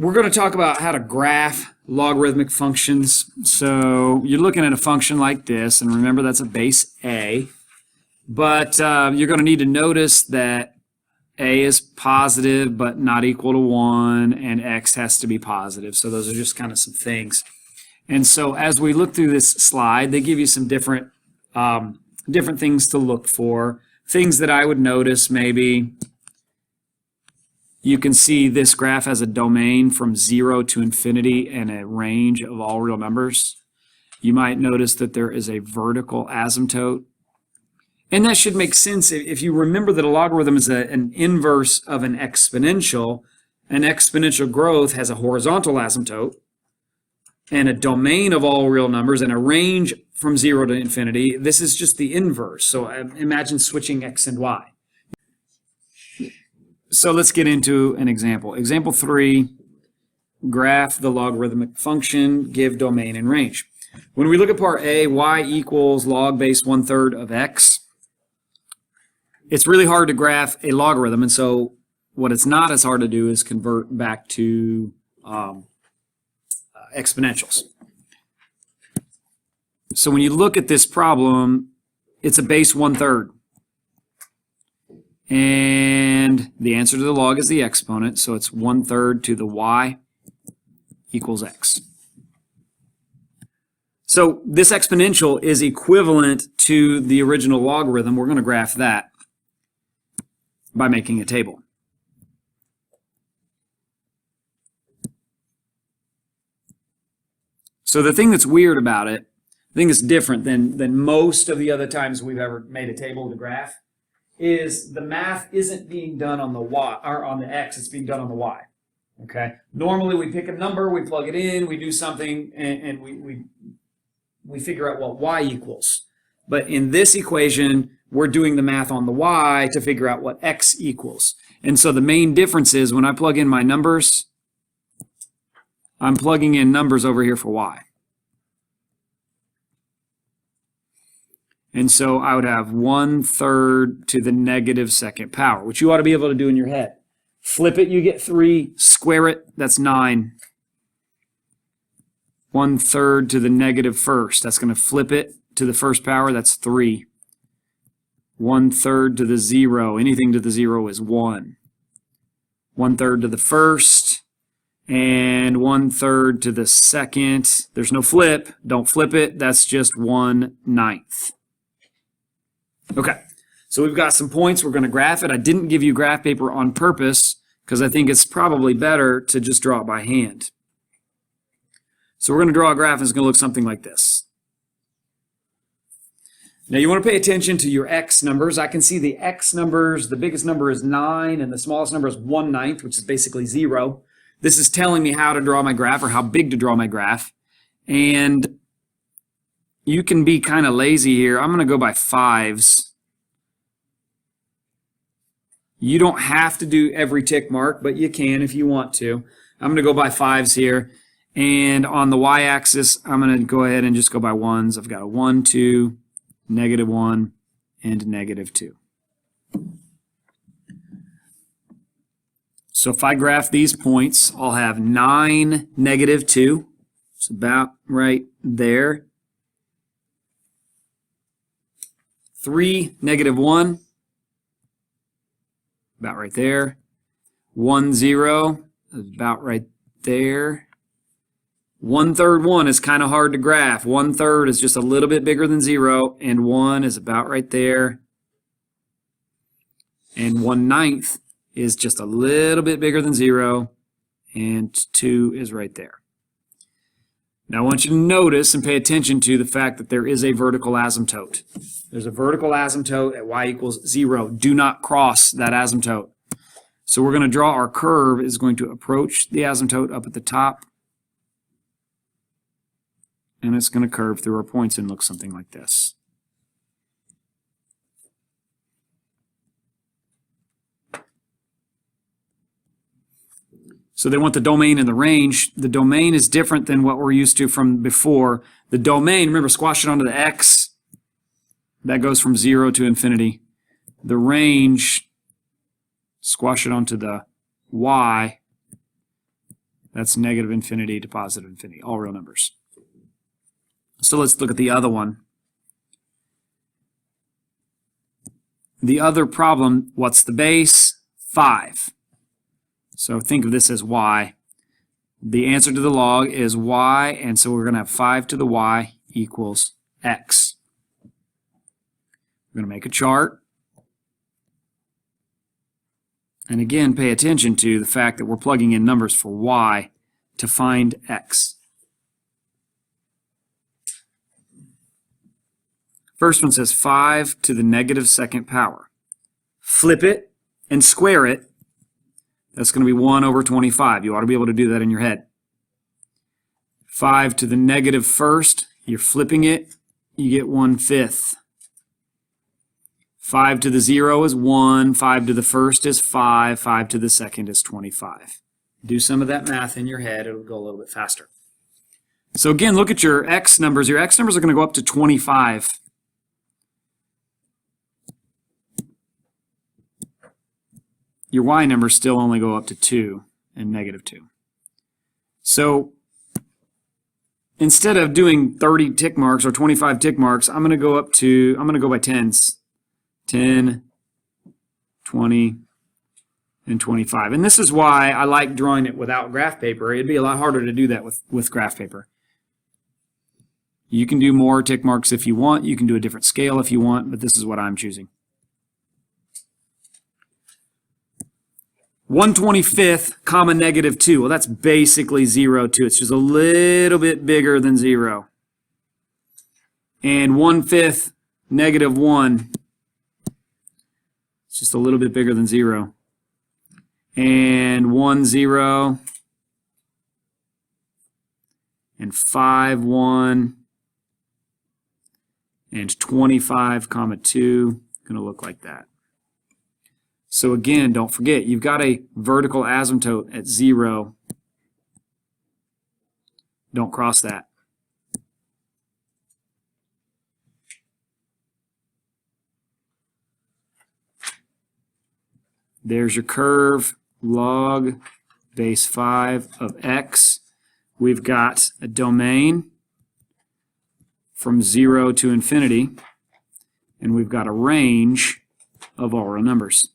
We're going to talk about how to graph logarithmic functions. So you're looking at a function like this, and remember that's a base a, but you're going to need to notice that a is positive but not equal to 1, and x has to be positive. So those are just kind of some things. And so as we look through this slide, they give you some different things to look for. Things that I would notice, maybe you can see this graph has a domain from 0 to infinity and a range of all real numbers. You might notice that there is a vertical asymptote. And that should make sense if you remember that a logarithm is an inverse of an exponential. An exponential growth has a horizontal asymptote and a domain of all real numbers and a range from 0 to infinity. This is just the inverse. So imagine switching x and y. So let's get into an example. Example 3, graph the logarithmic function, give domain and range. When we look at part A, y equals log base 1/3 of x. It's really hard to graph a logarithm, and so what it's not as hard to do is convert back to exponentials. So when you look at this problem, it's a base 1/3. And the answer to the log is the exponent, so it's 1/3 to the y equals x. So this exponential is equivalent to the original logarithm. We're going to graph that by making a table. So the thing that's weird about it, the thing that's different than most of the other times we've ever made a table to graph, is the math isn't being done on the y or on the x, it's being done on the y. Okay? Normally we pick a number, we plug it in, we do something, and we figure out what y equals. But in this equation, we're doing the math on the y to figure out what x equals. And so the main difference is when I plug in my numbers, I'm plugging in numbers over here for y. And so I would have 1/3 to the negative second power, which you ought to be able to do in your head. Flip it, you get 3. Square it, that's 9. 1/3 to the negative first, that's going to flip it to the first power, that's 3. 1/3 to the 0, anything to the 0 is 1. 1/3 to the first, and 1/3 to the second. There's no flip, don't flip it, that's just 1/9. Okay, so we've got some points. We're going to graph it. I didn't give you graph paper on purpose because I think it's probably better to just draw it by hand. So we're going to draw a graph and it's going to look something like this. Now you want to pay attention to your x numbers. I can see the x numbers. The biggest number is 9 and the smallest number is 1/9, which is basically 0. This is telling me how to draw my graph or how big to draw my graph. And you can be kind of lazy here. I'm going to go by 5s. You don't have to do every tick mark, but you can if you want to. I'm going to go by 5s here. And on the y-axis, I'm going to go ahead and just go by 1s. I've got a 1, 2, -1, and -2. So if I graph these points, I'll have 9, -2. It's about right there. 3, -1, about right there. 1, 0, about right there. 1/3 1 is kind of hard to graph. 1/3 is just a little bit bigger than 0, and 1 is about right there. And 1/9 is just a little bit bigger than 0, and 2 is right there. Now I want you to notice and pay attention to the fact that there is a vertical asymptote. There's a vertical asymptote at y equals 0. Do not cross that asymptote. So we're going to draw our curve is going to approach the asymptote up at the top. And it's going to curve through our points and look something like this. So they want the domain and the range. The domain is different than what we're used to from before. The domain, remember, squash it onto the x. That goes from 0 to infinity. The range, squash it onto the y. That's negative infinity to positive infinity, all real numbers. So let's look at the other one. The other problem, what's the base? 5. So think of this as y. The answer to the log is y, and so we're going to have 5 to the y equals x. We're going to make a chart. And again, pay attention to the fact that we're plugging in numbers for y to find x. First one says 5 to the negative second power. Flip it and square it. That's going to be 1 over 25. You ought to be able to do that in your head. 5 to the negative first, you're flipping it, you get 1/5. 5 to the 0 is 1, 5 to the first is 5, 5 to the second is 25. Do some of that math in your head, it'll go a little bit faster. So again, look at your x numbers. Your x numbers are going to go up to 25. Your y numbers still only go up to 2 and negative 2. So instead of doing 30 tick marks or 25 tick marks, I'm going to go by tens. 10, 20, and 25. And this is why I like drawing it without graph paper. It'd be a lot harder to do that with graph paper. You can do more tick marks if you want. You can do a different scale if you want, but this is what I'm choosing. 1/25 comma negative 2. Well, that's basically 0 too. It's just a little bit bigger than 0. And 1/5 negative 1. It's just a little bit bigger than 0. And 1, 0. And 5, 1. And 25 comma 2. Going to look like that. So again, don't forget, you've got a vertical asymptote at 0. Don't cross that. There's your curve, log base 5 of x. We've got a domain from 0 to infinity, and we've got a range of all real numbers.